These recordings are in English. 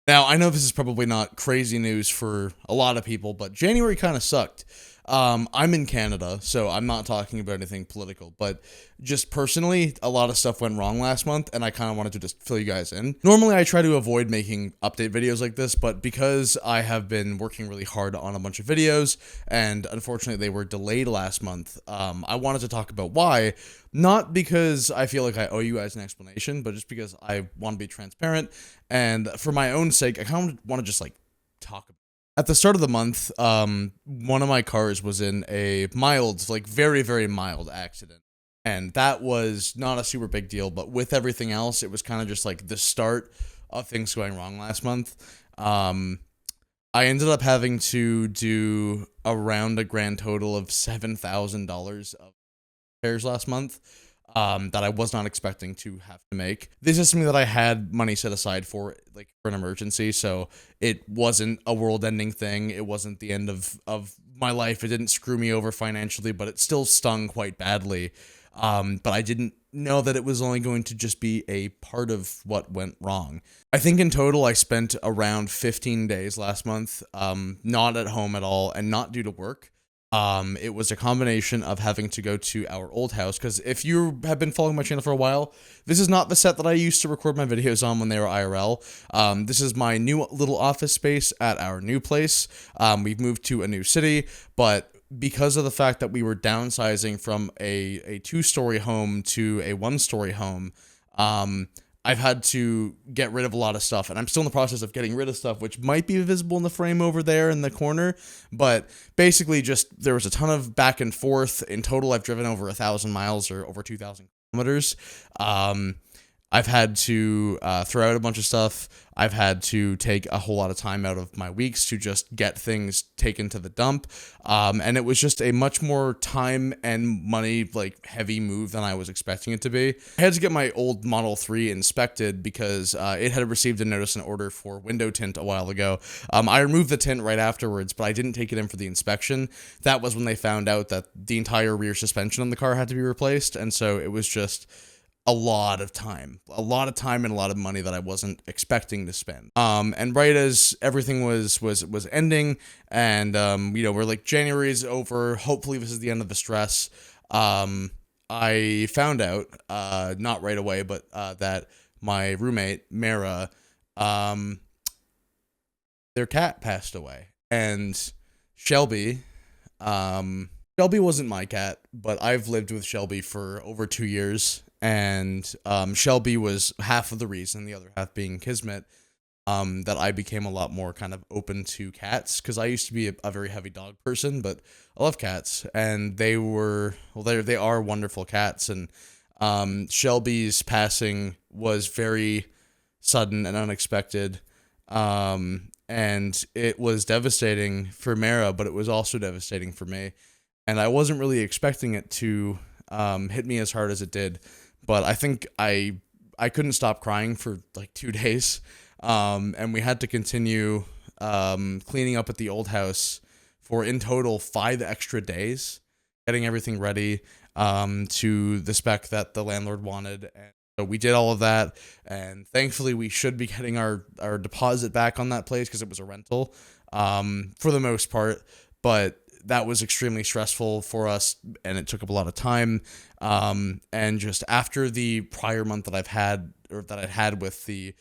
Now, I know this is probably not crazy news for a lot of people, but January kind of sucked. I'm in Canada, so I'm not talking about anything political, but just personally, a lot of stuff went wrong last month, and I kind of wanted to just fill you guys in. Normally, I try to avoid making update videos like this, but because I have been working really hard on a bunch of videos, and unfortunately they were delayed last month, I wanted to talk about why. Not because I feel like I owe you guys an explanation, but just because I want to be transparent, and for my own sake, I kind of want to just like talk about. At the start of the month, one of my cars was in a mild, like very, very mild accident. And that was not a super big deal, but with everything else, it was kind of just like the start of things going wrong last month. I ended up having to do around a grand total of $7,000 of repairs last month, that I was not expecting to have to make. This is something that I had money set aside for, like for an emergency, so it wasn't a world-ending thing. It wasn't the end of my life. It didn't screw me over financially, but it still stung quite badly. But I didn't know that it was only going to just be a part of what went wrong. I think in total I spent around 15 days last month, not at home at all and not due to work. It was a combination of having to go to our old house, because if you have been following my channel for a while, this is not the set that I used to record my videos on when they were IRL. This is my new little office space at our new place. We've moved to a new city, but because of the fact that we were downsizing from a two-story home to a one-story home, I've had to get rid of a lot of stuff, and I'm still in the process of getting rid of stuff, which might be visible in the frame over there in the corner, but basically just there was a ton of back and forth. In total, I've driven over 1,000 miles or over 2,000 kilometers. I've had to throw out a bunch of stuff. I've had to take a whole lot of time out of my weeks to just get things taken to the dump. And it was just a much more time and money like heavy move than I was expecting it to be. I had to get my old Model 3 inspected because it had received a notice and order for window tint a while ago. I removed the tint right afterwards, but I didn't take it in for the inspection. That was when they found out that the entire rear suspension on the car had to be replaced. And so it was just a lot of time and a lot of money that I wasn't expecting to spend. And right as everything was ending, and we're like, January's over. Hopefully this is the end of the stress. I found out, not right away, but that my roommate Mara, their cat passed away, and Shelby. Shelby wasn't my cat, but I've lived with Shelby for over 2 years. And Shelby was half of the reason, the other half being Kismet, that I became a lot more kind of open to cats, because I used to be a very heavy dog person, but I love cats, and they are wonderful cats. And Shelby's passing was very sudden and unexpected, and it was devastating for Mara, but it was also devastating for me, and I wasn't really expecting it to hit me as hard as it did. But I think I couldn't stop crying for like 2 days, and we had to continue cleaning up at the old house for in total 5 extra days, getting everything ready to the spec that the landlord wanted. And so we did all of that, and thankfully we should be getting our deposit back on that place because it was a rental for the most part, but that was extremely stressful for us, and it took up a lot of time. And just after the prior month that I'd had with the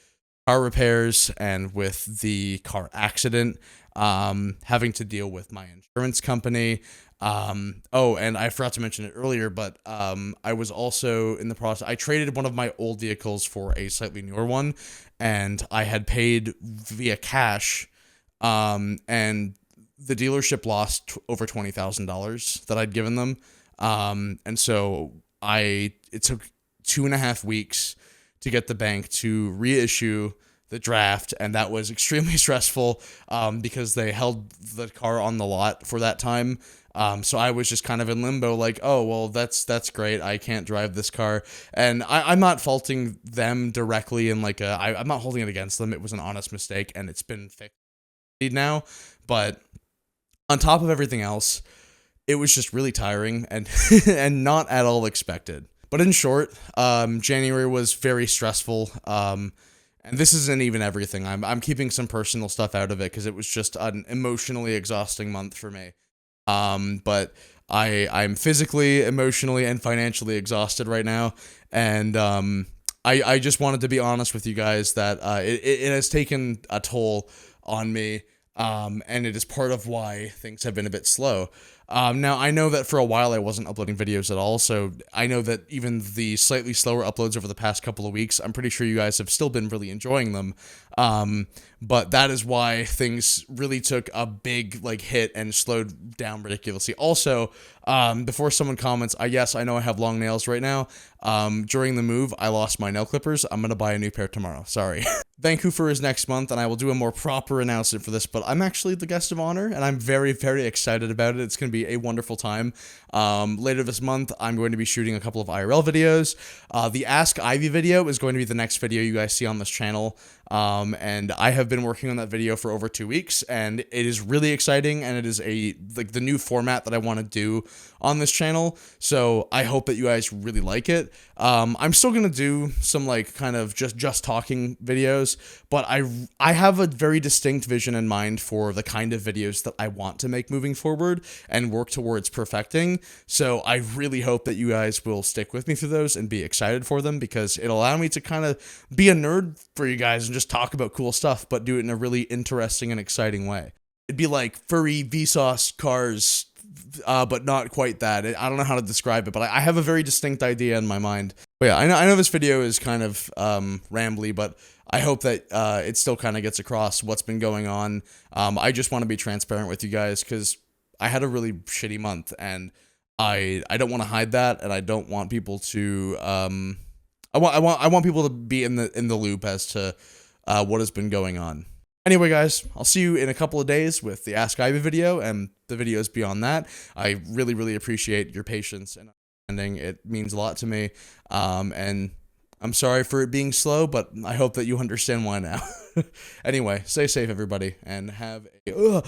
car repairs and with the car accident, having to deal with my insurance company. Oh, and I forgot to mention it earlier, but I was also in the process. I traded one of my old vehicles for a slightly newer one, and I had paid via cash, and the dealership lost over $20,000 that I'd given them. And so it took 2.5 weeks to get the bank to reissue the draft. And that was extremely stressful, because they held the car on the lot for that time. So I was just kind of in limbo, like, oh, well, that's great. I can't drive this car. And I'm not faulting them directly, and like, I'm not holding it against them. It was an honest mistake, and it's been fixed now. But on top of everything else, it was just really tiring and and not at all expected. But in short, January was very stressful, And this isn't even everything. I'm keeping some personal stuff out of it because it was just an emotionally exhausting month for me. But I'm physically, emotionally, and financially exhausted right now, and I just wanted to be honest with you guys that it has taken a toll on me, and it is part of why things have been a bit slow. Now, I know that for a while I wasn't uploading videos at all, so I know that even the slightly slower uploads over the past couple of weeks, I'm pretty sure you guys have still been really enjoying them. But that is why things really took a big hit and slowed down ridiculously. Also, before someone comments, yes, I know I have long nails right now. During the move, I lost my nail clippers. I'm gonna buy a new pair tomorrow. Sorry. Vancouver is next month, and I will do a more proper announcement for this, but I'm actually the guest of honor, and I'm very, very excited about it. It's going to be a wonderful time. Later this month, I'm going to be shooting a couple of IRL videos. The Ask Ivy video is going to be the next video you guys see on this channel, and I have been working on that video for over 2 weeks, and it is really exciting, and it is the new format that I want to do on this channel, so I hope that you guys really like it. I'm still going to do some kind of just talking videos, but I have a very distinct vision in mind for the kind of videos that I want to make moving forward and work towards perfecting. So I really hope that you guys will stick with me through those and be excited for them, because it'll allow me to kind of be a nerd for you guys and just talk about cool stuff, but do it in a really interesting and exciting way. It'd be like furry Vsauce cars, but not quite that. I don't know how to describe it, but I have a very distinct idea in my mind. But yeah, I know this video is kind of rambly, but I hope that it still kind of gets across what's been going on. I just want to be transparent with you guys because I had a really shitty month, and I don't want to hide that, and I don't want people to I want people to be in the loop as to what has been going on. Anyway, guys, I'll see you in a couple of days with the Ask Ivy video and the videos beyond that. I really, really appreciate your patience and understanding. It means a lot to me. And I'm sorry for it being slow, but I hope that you understand why now. Anyway, stay safe, everybody, and have a